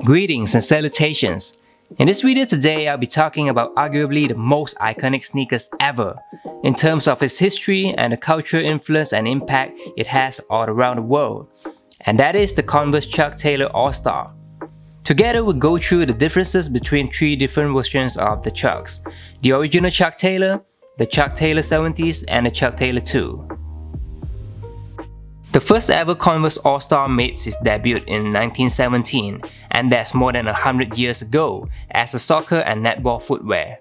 Greetings and salutations. In this video today, I'll be talking about arguably the most iconic sneakers ever in terms of its history and the cultural influence and impact it has all around the world. And that is the Converse Chuck Taylor All-Star. Together we'll go through the differences between three different versions of the Chucks: the original Chuck Taylor, the Chuck Taylor 70s, and the Chuck Taylor II. The first ever Converse All-Star made its debut in 1917, and that's more than 100 years ago, as a soccer and netball footwear.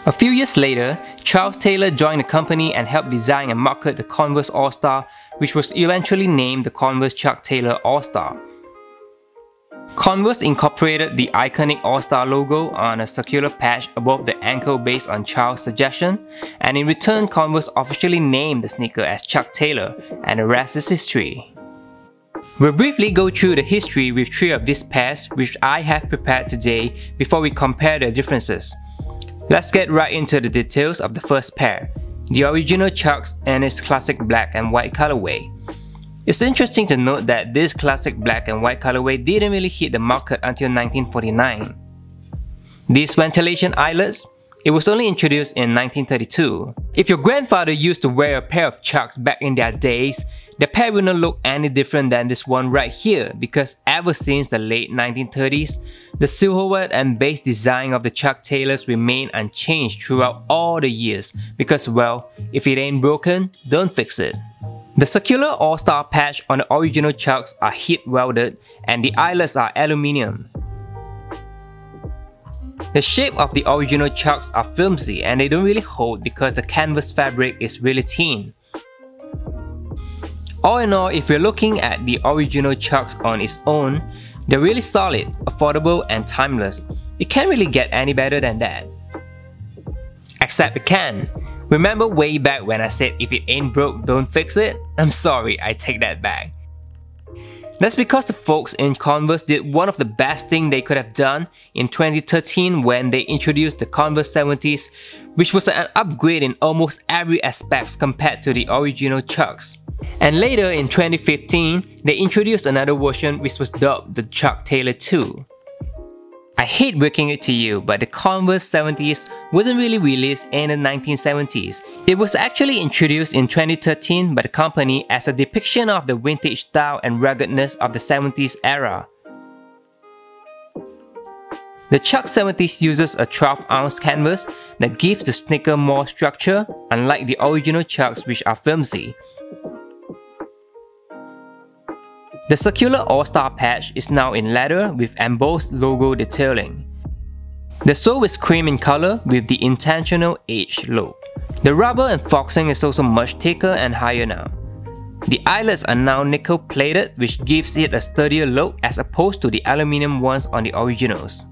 A few years later, Charles Taylor joined the company and helped design and market the Converse All-Star, which was eventually named the Converse Chuck Taylor All-Star. Converse incorporated the iconic All-Star logo on a circular patch above the ankle based on Charles' suggestion, and in return Converse officially named the sneaker as Chuck Taylor, and the rest is history. We'll briefly go through the history with three of these pairs which I have prepared today before we compare the differences. Let's get right into the details of the first pair, the original Chucks and its classic black and white colorway. It's interesting to note that this classic black and white colorway didn't really hit the market until 1949. These ventilation eyelets, it was only introduced in 1932. If your grandfather used to wear a pair of Chucks back in their days, the pair will not look any different than this one right here, because ever since the late 1930s, the silhouette and base design of the Chuck Taylors remain unchanged throughout all the years because, well, if it ain't broken, don't fix it. The circular All-Star patch on the original Chucks are heat welded and the eyelets are aluminium. The shape of the original Chucks are flimsy and they don't really hold because the canvas fabric is really thin. All in all, if you're looking at the original Chucks on its own, they're really solid, affordable and timeless. It can't really get any better than that. Except it can. Remember way back when I said if it ain't broke, don't fix it? I'm sorry, I take that back. That's because the folks in Converse did one of the best things they could have done in 2013 when they introduced the Converse 70s, which was an upgrade in almost every aspect compared to the original Chucks. And later in 2015, they introduced another version which was dubbed the Chuck Taylor II. I hate breaking it to you, but the Converse 70s wasn't really released in the 1970s. It was actually introduced in 2013 by the company as a depiction of the vintage style and ruggedness of the 70s era. The Chuck 70s uses a 12-ounce canvas that gives the sneaker more structure, unlike the original Chucks which are flimsy. The circular All-Star patch is now in leather with embossed logo detailing. The sole is cream in color with the intentional edge look. The rubber and foxing is also much thicker and higher now. The eyelets are now nickel plated, which gives it a sturdier look as opposed to the aluminum ones on the originals.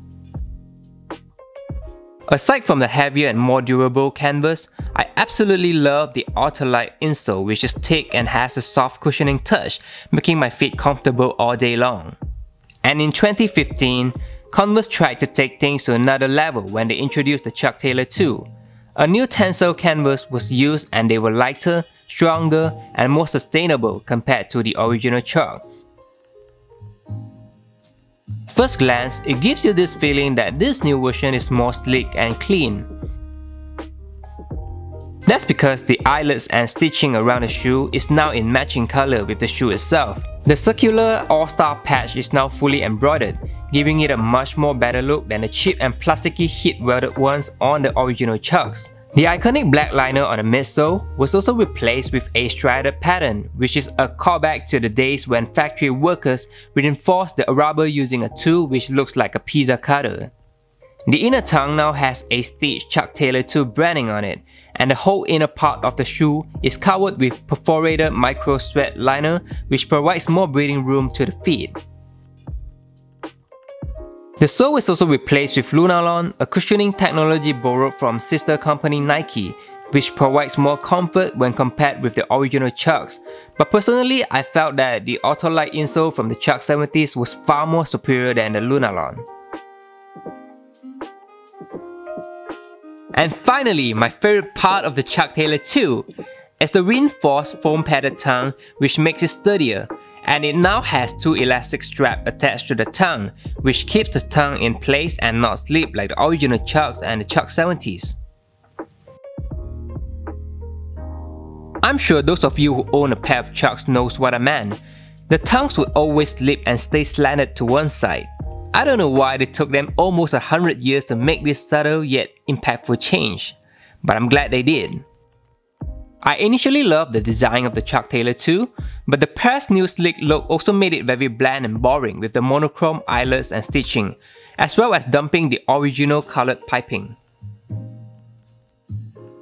Aside from the heavier and more durable canvas, I absolutely love the ultralight insole, which is thick and has a soft cushioning touch, making my feet comfortable all day long. And in 2015, Converse tried to take things to another level when they introduced the Chuck Taylor II. A new tensile canvas was used and they were lighter, stronger, and more sustainable compared to the original Chuck. First glance, it gives you this feeling that this new version is more sleek and clean. That's because the eyelets and stitching around the shoe is now in matching color with the shoe itself. The circular All-Star patch is now fully embroidered, giving it a much more better look than the cheap and plasticky heat welded ones on the original Chucks. The iconic black liner on the midsole was also replaced with a strided pattern, which is a callback to the days when factory workers reinforced the rubber using a tool which looks like a pizza cutter. The inner tongue now has a stitched Chuck Taylor II branding on it, and the whole inner part of the shoe is covered with perforated micro sweat liner, which provides more breathing room to the feet. The sole is also replaced with Lunarlon, a cushioning technology borrowed from sister company Nike, which provides more comfort when compared with the original Chucks. But personally, I felt that the ultralight insole from the Chuck 70s was far more superior than the Lunarlon. And finally, my favorite part of the Chuck Taylor II is the reinforced foam padded tongue, which makes it sturdier, and it now has two elastic straps attached to the tongue, which keeps the tongue in place and not slip like the original Chucks and the Chuck 70s. I'm sure those of you who own a pair of Chucks knows what I meant. The tongues would always slip and stay slanted to one side. I don't know why it took them almost 100 years to make this subtle yet impactful change, but I'm glad they did. I initially loved the design of the Chuck Taylor II, but the pair's new slick look also made it very bland and boring with the monochrome eyelets and stitching, as well as dumping the original colored piping.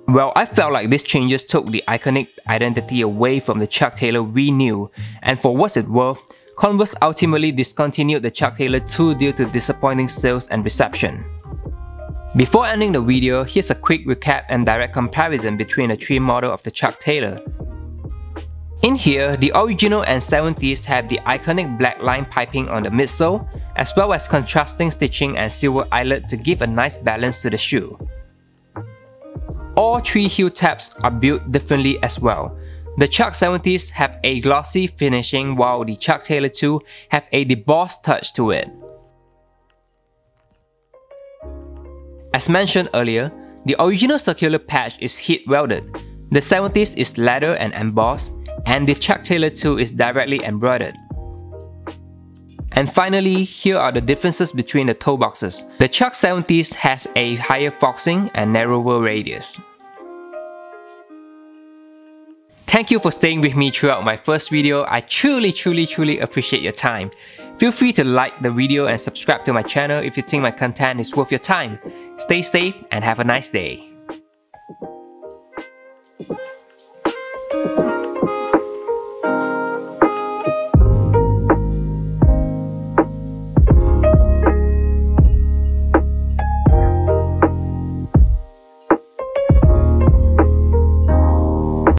Well, I felt like these changes took the iconic identity away from the Chuck Taylor we knew, and for what it's worth, Converse ultimately discontinued the Chuck Taylor II due to disappointing sales and reception. Before ending the video, here's a quick recap and direct comparison between the three models of the Chuck Taylor. In here, the original and 70s have the iconic black line piping on the midsole, as well as contrasting stitching and silver eyelet to give a nice balance to the shoe. All three heel tabs are built differently as well. The Chuck 70s have a glossy finishing while the Chuck Taylor II have a debossed touch to it. As mentioned earlier, the original circular patch is heat welded, the 70s is leather and embossed, and the Chuck Taylor II is directly embroidered. And finally, here are the differences between the toe boxes. The Chuck 70s has a higher foxing and narrower radius. Thank you for staying with me throughout my first video. I truly appreciate your time. Feel free to like the video and subscribe to my channel if you think my content is worth your time. Stay safe and have a nice day.